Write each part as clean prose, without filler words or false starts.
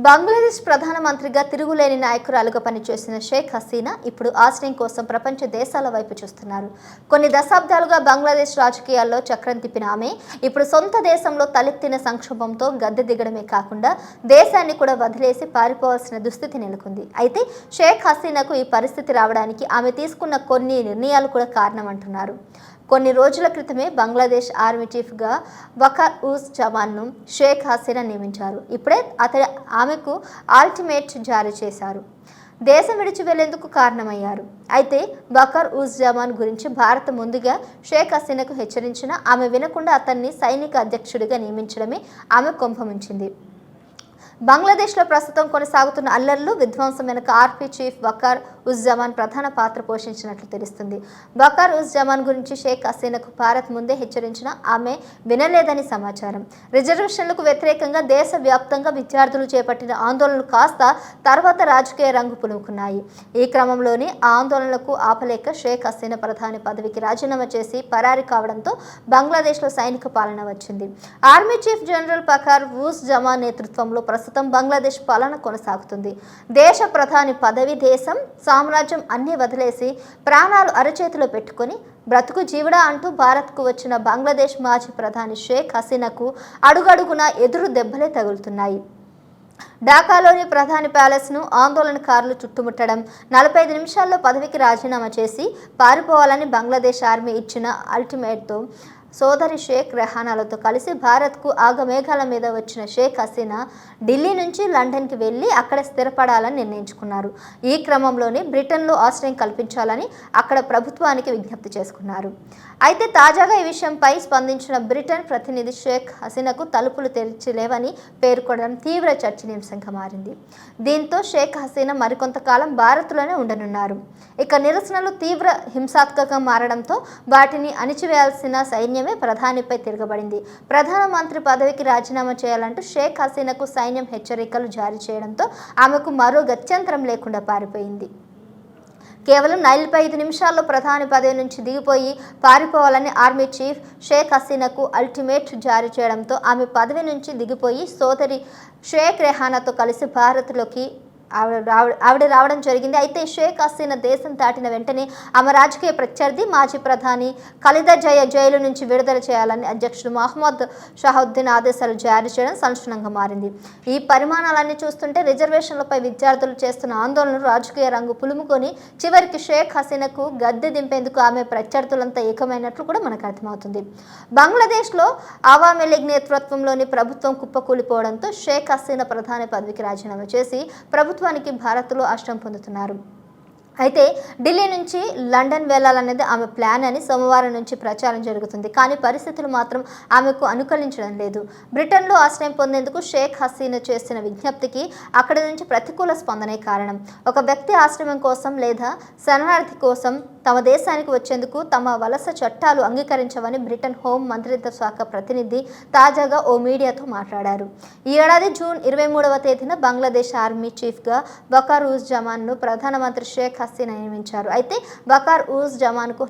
బంగ్లాదేశ్ ప్రధానమంత్రిగా తిరుగులేని నాయకురాలుగా పనిచేసిన షేక్ హసీనా ఇప్పుడు ఆశ్రయం కోసం ప్రపంచ దేశాల వైపు చూస్తున్నారు. కొన్ని దశాబ్దాలుగా బంగ్లాదేశ్ రాజకీయాల్లో చక్రం తిప్పిన ఆమె ఇప్పుడు సొంత దేశంలో తలెత్తిన సంక్షోభంతో గద్దె దిగడమే కాకుండా దేశాన్ని కూడా వదిలేసి పారిపోవాల్సిన దుస్థితి నెలకొంది. అయితే షేక్ హసీనాకు ఈ పరిస్థితి రావడానికి ఆమె తీసుకున్న కొన్ని నిర్ణయాలు కూడా కారణమంటున్నారు. కొన్ని రోజుల క్రితమే బంగ్లాదేశ్ ఆర్మీ చీఫ్గా వకార్ ఉజ్ జమాన్ను షేక్ హసీనా నియమించారు. ఇప్పుడే ఆమెకు అల్టిమేట్ జారీ చేశారు. దేశం విడిచి వెళ్లేందుకు కారణమయ్యారు. అయితే వకార్ ఉజ్ జమాన్ గురించి భారత్ ముందుగా షేక్ హసీనాకు హెచ్చరించినా ఆమె వినకుండా అతన్ని సైనిక అధ్యక్షుడిగా నియమించడమే ఆమె కొంపముంచింది. బంగ్లాదేశ్లో ప్రస్తుతం కొనసాగుతున్న అల్లర్లు విధ్వంసం వెనుక ఆర్మీ చీఫ్ వకార్ ఉజ్ జమాన్ ప్రధాన పాత్ర పోషించినట్లు తెలుస్తుంది. వకార్ ఉజ్ జమాన్ గురించి షేక్ హసీనాకు భారత్ ముందే హెచ్చరించినా ఆమె వినలేదని సమాచారం. రిజర్వేషన్లకు వ్యతిరేకంగా దేశవ్యాప్తంగా విద్యార్థులు చేపట్టిన ఆందోళనలు కాస్త తర్వాత రాజకీయ రంగు పులుముకున్నాయి. ఈ క్రమంలోనే ఆ ఆందోళనలకు ఆపలేక షేక్ హసీనా ప్రధాని పదవికి రాజీనామా చేసి పరారీ కావడంతో బంగ్లాదేశ్లో సైనిక పాలన వచ్చింది. Army chief general Waqar uz Zaman నేతృత్వంలో ప్రస్తుతం బంగ్లాదేశ్ పాలన కొనసాగుతుంది. దేశ ప్రధాని పదవి, దేశం, సామ్రాజ్యం అన్నీ వదిలేసి ప్రాణాలు అరచేతిలో పెట్టుకుని బ్రతుకు జీవుడా అంటూ భారత్కు వచ్చిన బంగ్లాదేశ్ మాజీ ప్రధాని షేక్ హసీనాకు అడుగడుగునా ఎదురు దెబ్బలే తగులుతున్నాయి. ఢాకాలోని ప్రధాని ప్యాలెస్ను ఆందోళనకారులు చుట్టుముట్టడం, 45 నిమిషాల్లో పదవికి రాజీనామా చేసి పారిపోవాలని బంగ్లాదేశ్ ఆర్మీ ఇచ్చిన అల్టిమేట్తో సోదరి షేక్ రెహానాలతో కలిసి భారత్కు ఆగమేఘాల మీద వచ్చిన షేక్ హసీనా ఢిల్లీ నుంచి లండన్కి వెళ్ళి అక్కడ స్థిరపడాలని నిర్ణయించుకున్నారు. ఈ క్రమంలోనే బ్రిటన్లో ఆశ్రయం కల్పించాలని అక్కడ ప్రభుత్వానికి విజ్ఞప్తి చేసుకున్నారు. అయితే తాజాగా ఈ విషయంపై స్పందించిన బ్రిటన్ ప్రతినిధి షేక్ హసీనాకు తలుపులు తెరిచిలేవని పేర్కొనడం తీవ్ర చర్చనీయాంశంగా మారింది. దీంతో షేక్ హసీనా మరికొంతకాలం భారత్లోనే ఉండనున్నారు. ఇక నిరసనలు తీవ్ర హింసాత్మకంగా మారడంతో వాటిని అణిచివేయాల్సిన సైన్యమే ప్రధానిపై తిరగబడింది. ప్రధానమంత్రి పదవికి రాజీనామా చేయాలంటూ షేక్ హసీనాకు సైన్యం హెచ్చరికలు జారీ చేయడంతో ఆమెకు మరో గత్యంతరం లేకుండా పారిపోయింది. కేవలం 45 నిమిషాల్లో ప్రధాని పదవి నుంచి దిగిపోయి పారిపోవాలని ఆర్మీ చీఫ్ షేక్ హసీనాకు అల్టిమేట్ జారీ చేయడంతో ఆమె పదవి నుంచి దిగిపోయి సోదరి షేక్ రెహానాతో కలిసి భారత్లోకి ఆవిడ రావడం జరిగింది. అయితే షేక్ హసీనా దేశం దాటిన వెంటనే ఆమె రాజకీయ ప్రత్యర్థి మాజీ ప్రధాని ఖలీదా జియా జైలు నుంచి విడుదల చేయాలని అధ్యక్షుడు మహమ్మద్ షాహుద్దీన్ ఆదేశాలు జారీ చేయడం సంచలనంగా మారింది. ఈ పరిమాణాలన్నీ చూస్తుంటే రిజర్వేషన్లపై విద్యార్థులు చేస్తున్న ఆందోళనలు రాజకీయ రంగు పులుముకొని చివరికి షేక్ హసీనాకు గద్దె దింపేందుకు ఆమె ప్రత్యర్థులంతా ఏకమైనట్లు కూడా మనకు అర్థమవుతుంది. బంగ్లాదేశ్లో అవామీ లీగ్ నేతృత్వంలోని ప్రభుత్వం కుప్పకూలిపోవడంతో షేక్ హసీనా ప్రధాని పదవికి రాజీనామా చేసి ప్రభుత్వానికి భారత్లో ఆశ్రయం పొందుతున్నారు. అయితే ఢిల్లీ నుంచి లండన్ వెళ్లాలనేది ఆమె ప్లాన్ అని సోమవారం నుంచి ప్రచారం జరుగుతుంది. కానీ పరిస్థితులు మాత్రం ఆమెకు అనుకూలించడం లేదు. బ్రిటన్లో ఆశ్రయం పొందేందుకు షేక్ హసీనా చేసిన విజ్ఞప్తికి అక్కడి నుంచి ప్రతికూల స్పందనే కారణం. ఒక వ్యక్తి ఆశ్రమం కోసం లేదా శరణార్థి కోసం తమ దేశానికి వచ్చేందుకు తమ వలస చట్టాలు అంగీకరించవని బ్రిటన్ హోం మంత్రిత్వ శాఖ ప్రతినిధి తాజాగా ఓ మీడియాతో మాట్లాడారు. ఈ ఏడాది జూన్ 23వ తేదీన బంగ్లాదేశ్ ఆర్మీ చీఫ్గా వకార్ ఉజ్ జమాన్ను ప్రధానమంత్రి షేక్ హసీనా నియమించారు. అయితే వకార్ ఉజ్ జమాన్కు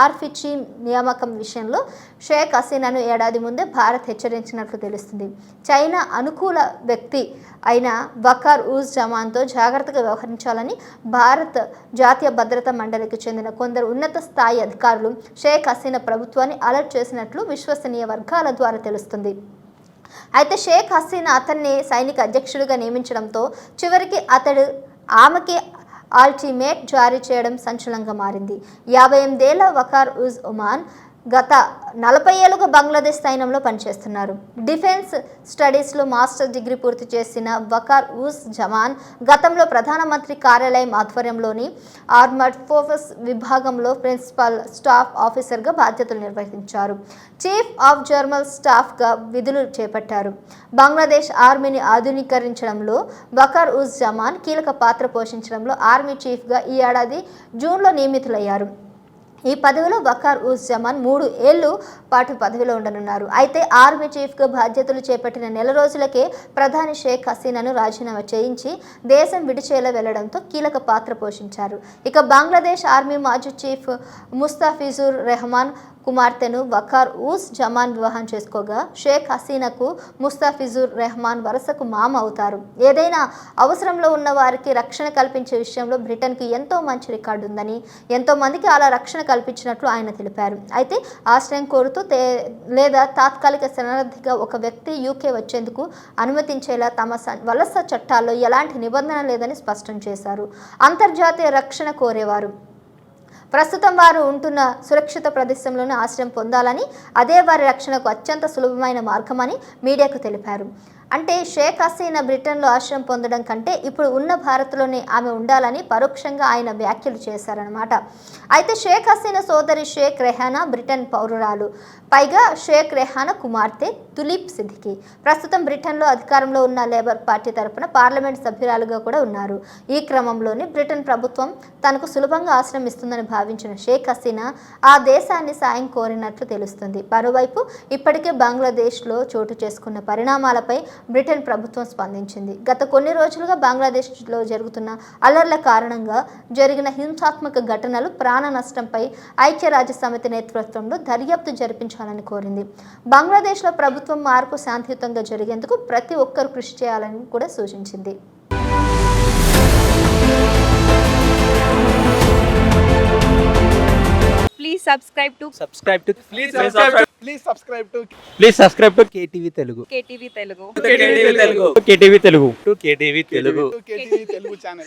ఆర్మీ చీఫ్ నియామకం విషయంలో షేక్ హసీనాను ఏడాది ముందే భారత్ హెచ్చరించినట్లు తెలుస్తుంది. చైనా అనుకూల వ్యక్తి అయిన వకార్ ఉజ్ జమాన్తో జాగ్రత్తగా వ్యవహరించాలని భారత్ జాతీయ భద్రతా మండలికి చెందిన కొందరు ఉన్నత స్థాయి అధికారులు షేక్ హసీనా ప్రభుత్వాన్ని అలర్ట్ చేసినట్లు విశ్వసనీయ వర్గాల ద్వారా తెలుస్తుంది. అయితే షేక్ హసీనా అతన్ని సైనిక అధ్యక్షుడిగా నియమించడంతో చివరికి ఆమెకి అల్టిమేట్ జారీ చేయడం సంచలనంగా మారింది. 58 ఏళ్ల వకార్ ఉజ్ జమాన్ గత 40 ఏళ్లుగా బంగ్లాదేశ్ సైన్యంలో పనిచేస్తున్నారు. డిఫెన్స్ స్టడీస్లో మాస్టర్ డిగ్రీ పూర్తి చేసిన వకార్ ఉజ్ జమాన్ గతంలో ప్రధానమంత్రి కార్యాలయం ఆధ్వర్యంలోని ఆర్మర్డ్ ఫోర్సెస్ విభాగంలో ప్రిన్సిపల్ స్టాఫ్ ఆఫీసర్గా బాధ్యతలు నిర్వహించారు. చీఫ్ ఆఫ్ జనరల్ స్టాఫ్గా విధులు చేపట్టారు. బంగ్లాదేశ్ ఆర్మీని ఆధునీకరించడంలో వకార్ ఉజ్ జమాన్ కీలక పాత్ర పోషించడంలో ఆర్మీ చీఫ్గా ఈ ఏడాది జూన్లో నియమితులయ్యారు. ఈ పదవిలో వకార్ ఉజ్ జమాన్ 3 ఏళ్ల పాటు పదవిలో ఉండనున్నారు. అయితే ఆర్మీ చీఫ్గా బాధ్యతలు చేపట్టిన నెల రోజులకే ప్రధాని షేక్ హసీనాను రాజీనామా చేయించి దేశం విడిచేలా వెళ్లడంతో కీలక పాత్ర పోషించారు. ఇక బంగ్లాదేశ్ ఆర్మీ మాజీ చీఫ్ ముస్తాఫిజుర్ రెహమాన్ కుమార్తెను వకార్ ఊస్ జమాన్ వివాహం చేసుకోగా షేక్ హసీనాకు ముస్తాఫిజుర్ రెహమాన్ వరుసకు మామ అవుతారు. ఏదైనా అవసరంలో ఉన్న వారికి రక్షణ కల్పించే విషయంలో బ్రిటన్కి ఎంతో మంచి రికార్డు ఉందని, ఎంతో మందికి అలా రక్షణ కల్పించినట్లు ఆయన తెలిపారు. అయితే ఆశ్రయం కోరుతూ లేదా తాత్కాలిక శరణార్థిగా ఒక వ్యక్తి యూకే వచ్చేందుకు అనుమతించేలా తమ వలస చట్టాల్లో ఎలాంటి నిబంధన లేదని స్పష్టం చేశారు. అంతర్జాతీయ రక్షణ కోరేవారు ప్రస్తుతం వారు ఉంటున్న సురక్షిత ప్రదేశంలోనే ఆశ్రయం పొందాలని, అదే వారి రక్షణకు అత్యంత సులభమైన మార్గమని మీడియాకు తెలిపారు. అంటే షేక్ హసీనా బ్రిటన్లో ఆశ్రయం పొందడం కంటే ఇప్పుడు ఉన్న భారత్లోనే ఆమె ఉండాలని పరోక్షంగా ఆయన వ్యాఖ్యలు చేశారన్నమాట. అయితే షేక్ హసీనా సోదరి షేక్ రెహానా బ్రిటన్ పౌరురాలు. పైగా షేక్ రెహానా కుమార్తె తులీప్ సిద్దికి ప్రస్తుతం బ్రిటన్లో అధికారంలో ఉన్న లేబర్ పార్టీ తరపున పార్లమెంట్ సభ్యురాలుగా కూడా ఉన్నారు. ఈ క్రమంలోనే బ్రిటన్ ప్రభుత్వం తనకు సులభంగా ఆశ్రయం ఇస్తుందని భావించిన షేక్ హసీనా ఆ దేశాన్ని సాయం కోరినట్లు తెలుస్తుంది. మరోవైపు ఇప్పటికే బంగ్లాదేశ్లో చోటు చేసుకున్న పరిణామాలపై బ్రిటన్ ప్రభుత్వం స్పందించింది. గత కొన్ని రోజులుగా బంగ్లాదేశ్లో జరుగుతున్న అల్లర్ల కారణంగా జరిగిన హింసాత్మక ఘటనలు, ప్రాణ నష్టంపై ఐక్యరాజ్యసమితి నేతృత్వంలో దర్యాప్తు జరిపించాలని కోరింది. బంగ్లాదేశ్లో ప్రభుత్వం మార్పు శాంతియుతంగా జరిగేందుకు ప్రతి ఒక్కరూ కృషి చేయాలని కూడా సూచించింది. Please subscribe to KTV Telugu. KTV Telugu. KTV Telugu. KTV Telugu channel.